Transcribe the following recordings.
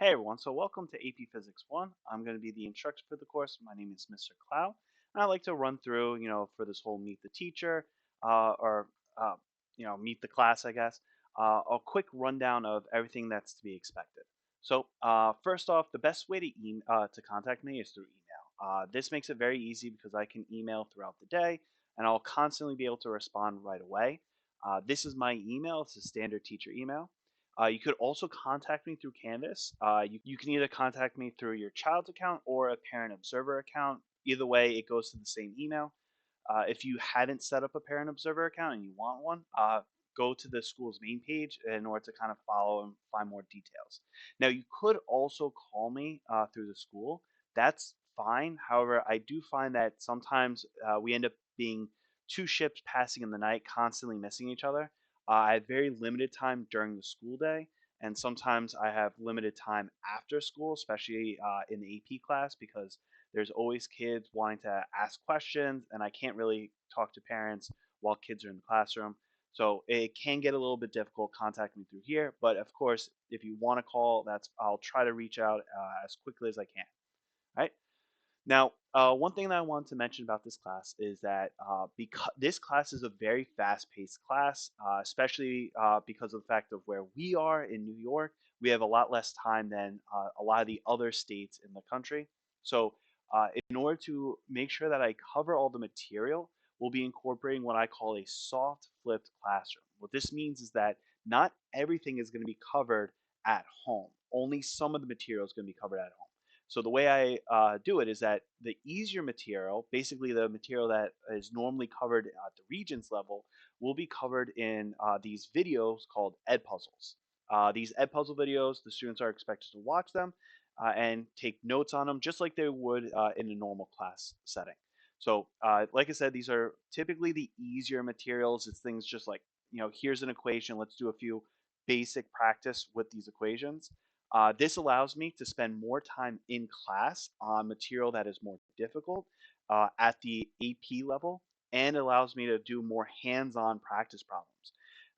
Hey everyone, so welcome to AP Physics 1. I'm going to be the instructor for the course. My name is Mr. Clow, and I like to run through, for this whole meet the teacher, or, uh, meet the class, I guess, a quick rundown of everything that's to be expected. So, first off, the best way to contact me is through email. This makes it very easy because I can email throughout the day, and I'll constantly be able to respond right away. This is my email. It's a standard teacher email. You could also contact me through Canvas. You can either contact me through your child's account or a parent observer account. Either way, it goes to the same email. If you hadn't set up a parent observer account and you want one, go to the school's main page in order to kind of follow and find more details. Now, you could also call me through the school. That's fine. However, I do find that sometimes we end up being two ships passing in the night, constantly missing each other. I have very limited time during the school day, and sometimes I have limited time after school, especially in the AP class, because there's always kids wanting to ask questions, and I can't really talk to parents while kids are in the classroom. So it can get a little bit difficult contacting me through here. But of course, if you want to call, I'll try to reach out as quickly as I can. Right. Now, one thing that I wanted to mention about this class is that because this class is a very fast-paced class, especially because of the fact of where we are in New York, we have a lot less time than a lot of the other states in the country. So, in order to make sure that I cover all the material, we'll be incorporating what I call a soft flipped classroom. What this means is that not everything is going to be covered at home. Only some of the material is going to be covered at home. So the way I do it is that the easier material, basically the material that is normally covered at the Regents level, will be covered in these videos called Ed Puzzles. These Ed Puzzle videos, the students are expected to watch them and take notes on them just like they would in a normal class setting. So, like I said, these are typically the easier materials. It's things just like, here's an equation. Let's do a few basic practice with these equations. This allows me to spend more time in class on material that is more difficult at the AP level and allows me to do more hands-on practice problems.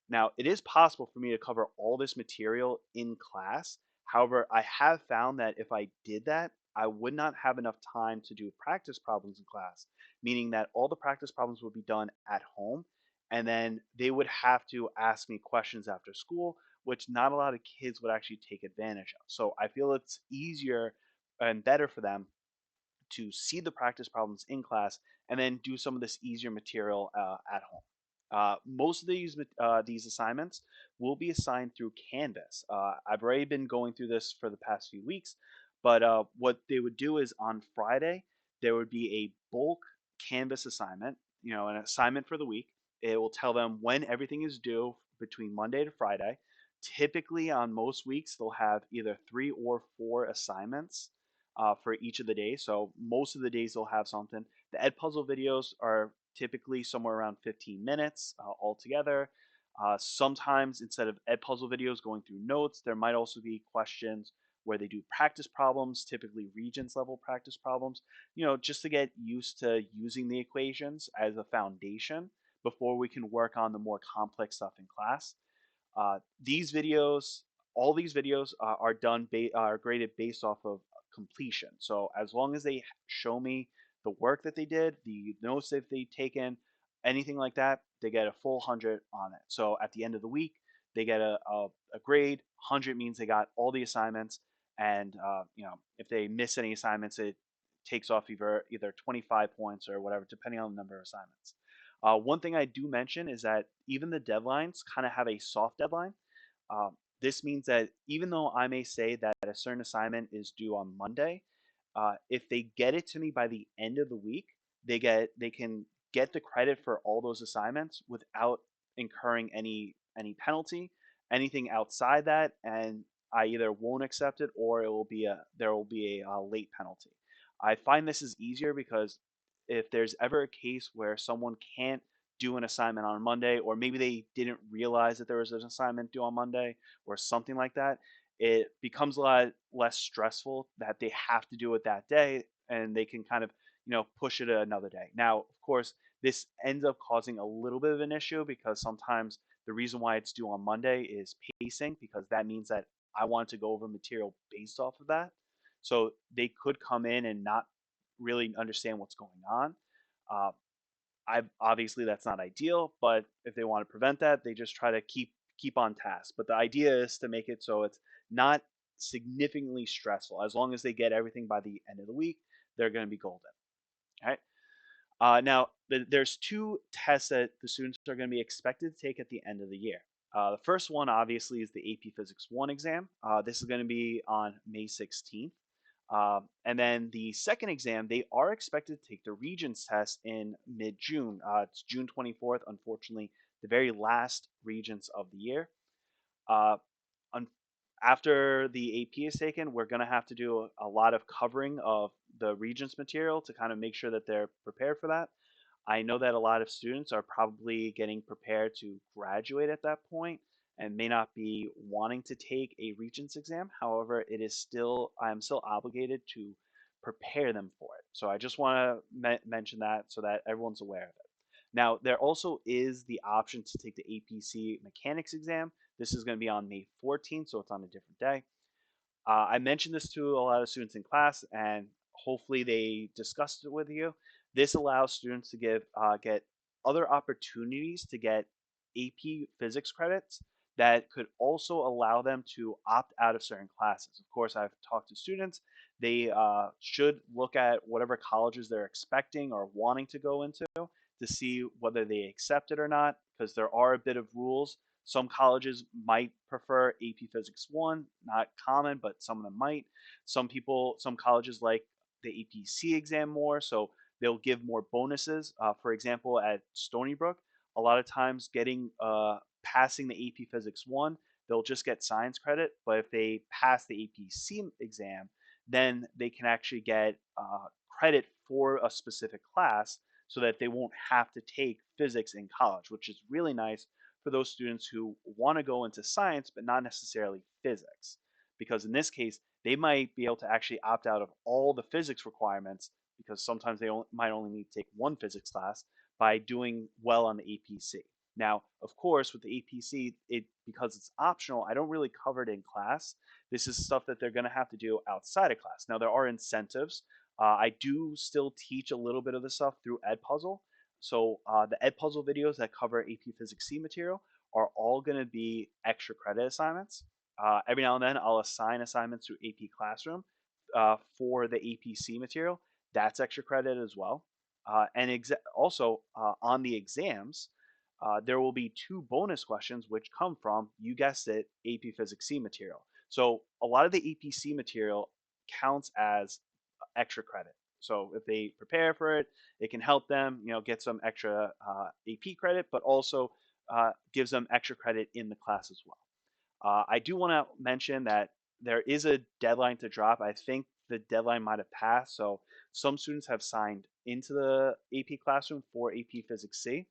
Now, it is possible for me to cover all this material in class. However, I have found that if I did that, I would not have enough time to do practice problems in class, meaning that all the practice problems would be done at home, and then they would have to ask me questions after school, which not a lot of kids would actually take advantage of. So I feel it's easier and better for them to see the practice problems in class and then do some of this easier material at home. Most of these assignments will be assigned through Canvas. I've already been going through this for the past few weeks, but what they would do is on Friday there would be a bulk Canvas assignment, an assignment for the week. It will tell them when everything is due between Monday to Friday. Typically, on most weeks, they'll have either 3 or 4 assignments for each of the days. So most of the days they'll have something. The Ed Puzzle videos are typically somewhere around 15 minutes altogether. Sometimes instead of Ed Puzzle videos going through notes, there might also be questions where they do practice problems, typically Regents level practice problems, just to get used to using the equations as a foundation before we can work on the more complex stuff in class. These videos, all these videos are graded based off of completion. So as long as they show me the work that they did, the notes that they've taken, anything like that, they get a full 100 on it. So at the end of the week, they get a grade. 100 means they got all the assignments, and if they miss any assignments, it takes off either 25 points or whatever, depending on the number of assignments. One thing I do mention is that even the deadlines kind of have a soft deadline. This means that even though I may say that a certain assignment is due on Monday, if they get it to me by the end of the week, they can get the credit for all those assignments without incurring any penalty. Anything outside that, and I either won't accept it or there will be a late penalty. I find this is easier because if there's ever a case where someone can't do an assignment on Monday, or maybe they didn't realize that there was an assignment due on Monday, or something like that, it becomes a lot less stressful that they have to do it that day, and they can kind of push it another day. Now, of course, this ends up causing a little bit of an issue because sometimes the reason why it's due on Monday is pacing, because that means that I wanted to go over material based off of that. So they could come in and not really understand what's going on. Uh, I obviously that's not ideal, but if they want to prevent that, they just try to keep on task. But the idea is to make it so it's not significantly stressful. As long as they get everything by the end of the week, they're going to be golden. All right. Now, there's two tests that the students are going to be expected to take at the end of the year. The first one, obviously, is the AP Physics 1 exam. This is going to be on May 16th. And then the second exam, they are expected to take the Regents test in mid June. It's June 24th, unfortunately, the very last Regents of the year. Uh, un- After the AP is taken, we're going to have to do a lot of covering of the Regents material to kind of make sure that they're prepared for that. I know that a lot of students are probably getting prepared to graduate at that point and may not be wanting to take a Regents exam. However, I'm still obligated to prepare them for it. So I just want to mention that so that everyone's aware of it. Now, there also is the option to take the APC mechanics exam. This is going to be on May 14th, so it's on a different day. I mentioned this to a lot of students in class, and hopefully they discussed it with you. This allows students to get other opportunities to get AP physics credits that could also allow them to opt out of certain classes. Of course, I've talked to students. They should look at whatever colleges they're expecting or wanting to go into to see whether they accept it or not, because there are a bit of rules. Some colleges might prefer AP Physics 1, not common, but some of them might. Some colleges like the APC exam more, so they'll give more bonuses. For example, at Stony Brook, a lot of times passing the AP Physics 1, they'll just get science credit, but if they pass the APC exam, then they can actually get credit for a specific class so that they won't have to take physics in college, which is really nice for those students who want to go into science but not necessarily physics. Because in this case, they might be able to actually opt out of all the physics requirements because sometimes they might only need to take one physics class by doing well on the APC. Now, of course, with the APC, because it's optional, I don't really cover it in class. This is stuff that they're going to have to do outside of class. Now, there are incentives. I do still teach a little bit of this stuff through Edpuzzle. So the Edpuzzle videos that cover AP Physics C material are all going to be extra credit assignments. Every now and then, I'll assign assignments through AP Classroom for the APC material. That's extra credit as well. Also, on the exams, there will be two bonus questions which come from, you guessed it, AP Physics C material. So a lot of the APC material counts as extra credit. So if they prepare for it, it can help them, get some extra AP credit, but also gives them extra credit in the class as well. I do want to mention that there is a deadline to drop. I think the deadline might have passed, so some students have signed into the AP classroom for AP Physics C.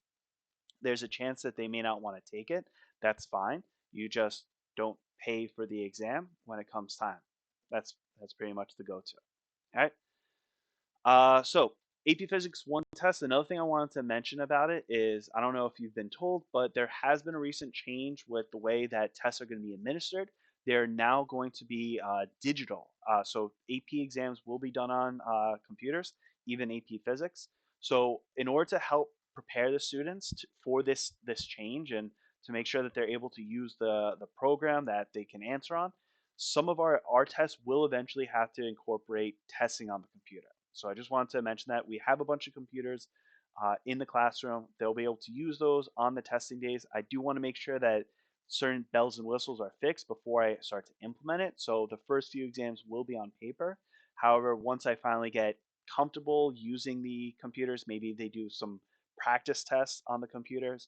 There's a chance that they may not want to take it. That's fine. You just don't pay for the exam when it comes time. That's pretty much the go-to. All right. So AP Physics 1 test, another thing I wanted to mention about it is, I don't know if you've been told, but there has been a recent change with the way that tests are going to be administered. They're now going to be digital. So AP exams will be done on computers, even AP Physics. So in order to help prepare the students for this change and to make sure that they're able to use the program that they can answer on, some of our tests will eventually have to incorporate testing on the computer. So I just wanted to mention that we have a bunch of computers in the classroom. They'll be able to use those on the testing days. I do want to make sure that certain bells and whistles are fixed before I start to implement it. So the first few exams will be on paper. However, once I finally get comfortable using the computers, maybe they do some practice tests on the computers,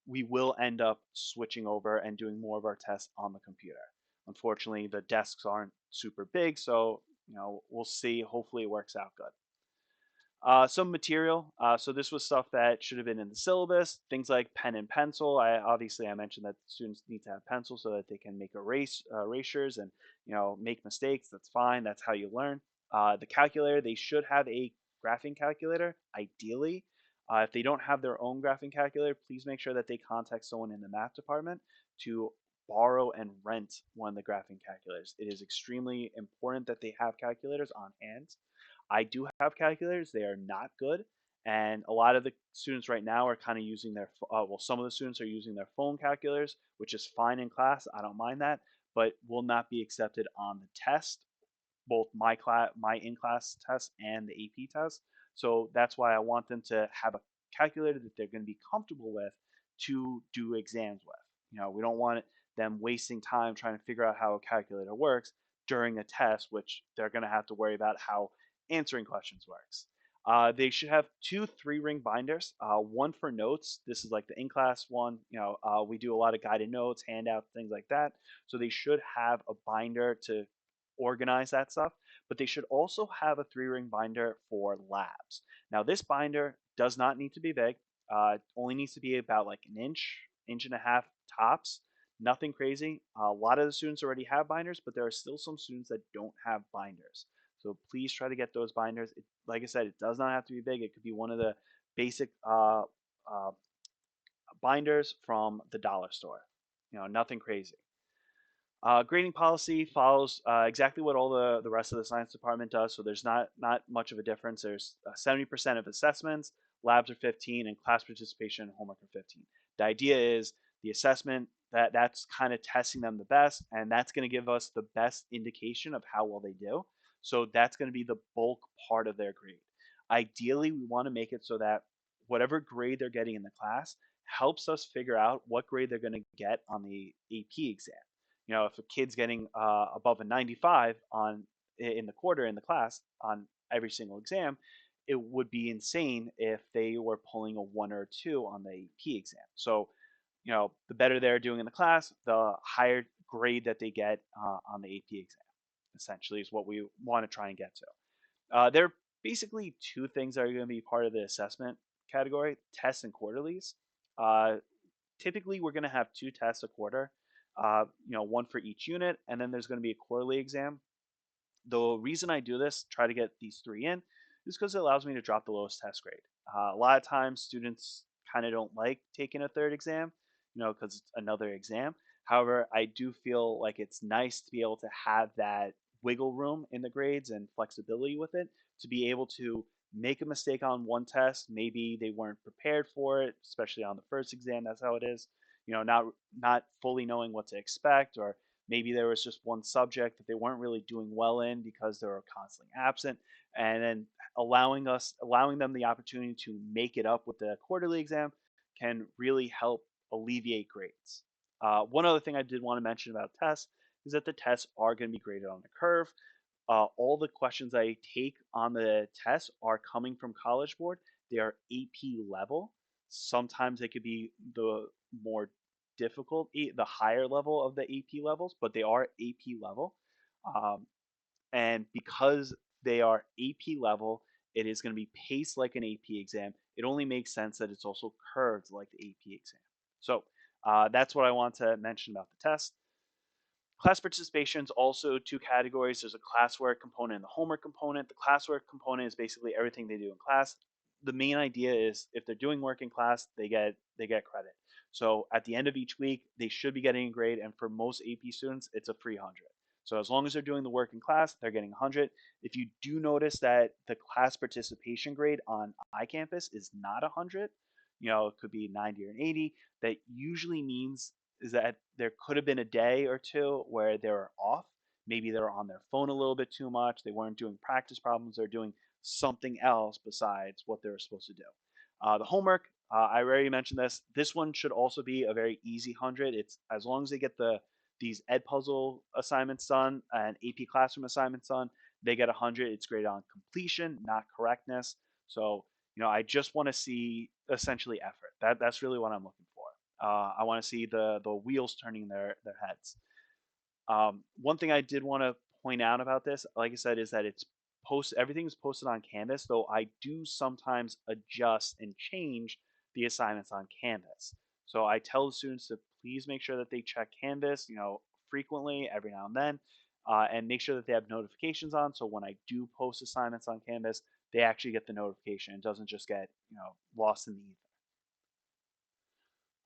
we will end up switching over and doing more of our tests on the computer. Unfortunately, the desks aren't super big, so we'll see. Hopefully, it works out good. Some material. So this was stuff that should have been in the syllabus. Things like pen and pencil. I mentioned that students need to have pencils so that they can make erasures and make mistakes. That's fine. That's how you learn. The calculator. They should have a graphing calculator, ideally. If they don't have their own graphing calculator, please make sure that they contact someone in the math department to borrow and rent one of the graphing calculators. It is extremely important that they have calculators on hand. I do have calculators. They are not good. And a lot of the students right now are kind of using their, well, some of the students are using their phone calculators, which is fine in class. I don't mind that, but will not be accepted on the test, both my in-class test and the AP test. So that's why I want them to have a calculator that they're going to be comfortable with to do exams with. We don't want them wasting time trying to figure out how a calculator works during a test, which they're going to have to worry about how answering questions works. They should have two 3-ring binders, one for notes. This is like the in-class one. We do a lot of guided notes, handouts, things like that. So they should have a binder to organize that stuff, but they should also have a 3-ring binder for labs. Now, this binder does not need to be big. It only needs to be about like an inch, inch and a half tops. Nothing crazy. A lot of the students already have binders, but there are still some students that don't have binders. So please try to get those binders. Like I said, it does not have to be big. It could be one of the basic binders from the dollar store. Nothing crazy. Grading policy follows exactly what all the rest of the science department does, so there's not much of a difference. There's 70% of assessments, labs are 15, and class participation and homework are 15. The idea is the assessment that's kind of testing them the best, and that's going to give us the best indication of how well they do. So that's going to be the bulk part of their grade. Ideally, we want to make it so that whatever grade they're getting in the class helps us figure out what grade they're going to get on the AP exam. If a kid's getting above a 95 in the quarter in the class on every single exam, it would be insane if they were pulling a 1 or 2 on the AP exam. So, the better they're doing in the class, the higher grade that they get on the AP exam. Essentially, is what we want to try and get to. There are basically two things that are going to be part of the assessment category: tests and quarterlies. Uh, Typically we're going to have 2 tests a quarter, one for each unit, and then there's going to be a quarterly exam. The reason I do this, try to get these 3 in, is because it allows me to drop the lowest test grade. A lot of times students kind of don't like taking a third exam, because it's another exam. However, I do feel like it's nice to be able to have that wiggle room in the grades and flexibility with it to be able to make a mistake on one test. Maybe they weren't prepared for it, especially on the first exam. That's how it is. Not fully knowing what to expect, or maybe there was just one subject that they weren't really doing well in because they were constantly absent, and then allowing them the opportunity to make it up with the quarterly exam can really help alleviate grades. One other thing I did want to mention about tests is that the tests are going to be graded on the curve. All the questions I take on the test are coming from College Board. They are AP level. Sometimes they could be the more difficult, the higher level of the AP levels, but they are AP level. Um, and because they are AP level, it is going to be paced like an AP exam. It only makes sense that it's also curved like the AP exam. So that's what I want to mention about the test. Class participation is also 2 categories. There's a classwork component and the homework component. The classwork component is basically everything they do in class. The main idea is if they're doing work in class, they get credit. So at the end of each week, they should be getting a grade, and for most AP students, it's a free 100. So as long as they're doing the work in class, they're getting 100. If you do notice that the class participation grade on iCampus is not 100, it could be 90 or an 80, that usually means is that there could have been a day or two where they were off. Maybe they were on their phone a little bit too much. They weren't doing practice problems. They're doing something else besides what they were supposed to do. The homework, I already mentioned this. This one should also be a very easy 100. It's as long as they get these Ed Puzzle assignments done and AP Classroom assignments done, they get 100. It's graded on completion, not correctness. So, I just want to see essentially effort. That's really what I'm looking for. I want to see the wheels turning their heads. One thing I did want to point out about this, like I said, is that everything's posted on Canvas, though I do sometimes adjust and change the assignments on Canvas. So I tell the students to please make sure that they check Canvas, frequently every now and then, and make sure that they have notifications on. So when I do post assignments on Canvas, they actually get the notification. It doesn't just get lost in the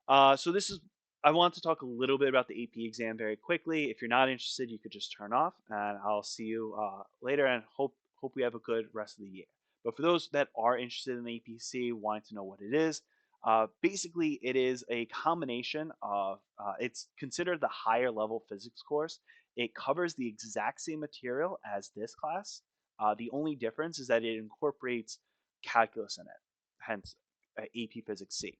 ether. So this is I want to talk a little bit about the AP exam very quickly. If you're not interested, you could just turn off, and I'll see you later. And hope we have a good rest of the year. But for those that are interested in APC, wanting to know what it is, basically it is a combination of. It's considered the higher level physics course. It covers the exact same material as this class. The only difference is that it incorporates calculus in it, hence AP Physics C.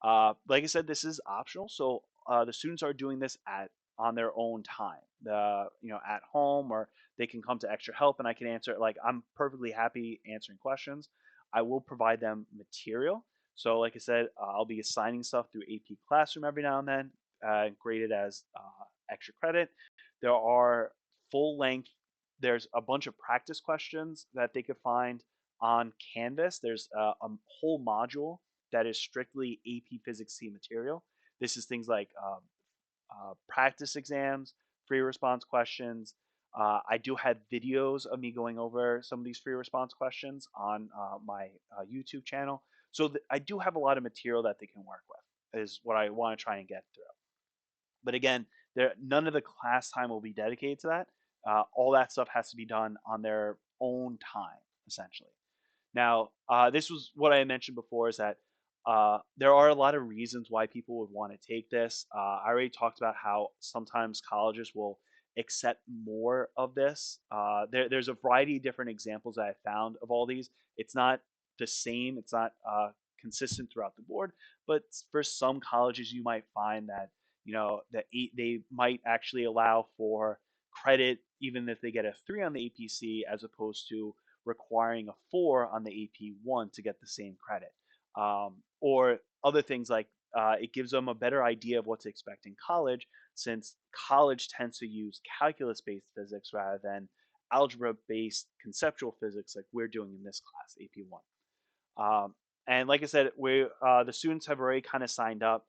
Like I said, this is optional, so the students are doing this at on their own time. At home, or they can come to extra help, and I can answer. Like I'm perfectly happy answering questions. I will provide them material. So, like I said, I'll be assigning stuff through AP Classroom every now and then, graded as extra credit. There are full length. There's a bunch of practice questions that they could find on Canvas. There's a whole module that is strictly AP Physics C material. This is things like practice exams, free response questions. I do have videos of me going over some of these free response questions on my YouTube channel. So I do have a lot of material that they can work with, is what I want to try and get through. But again, none of the class time will be dedicated to that. All that stuff has to be done on their own time, essentially. Now, this was what I mentioned before, is that there are a lot of reasons why people would want to take this. I already talked about how sometimes colleges will accept more of this. There's a variety of different examples that I found of all these. It's not the same, it's not consistent throughout the board, but for some colleges, you might find that that they might actually allow for credit even if they get a 3 on the APC, as opposed to requiring a 4 on the AP1 to get the same credit. Or other things like it gives them a better idea of what to expect in college, since college tends to use calculus based physics rather than algebra based conceptual physics like we're doing in this class, AP1. Um, and like I said, the students have already kind of signed up.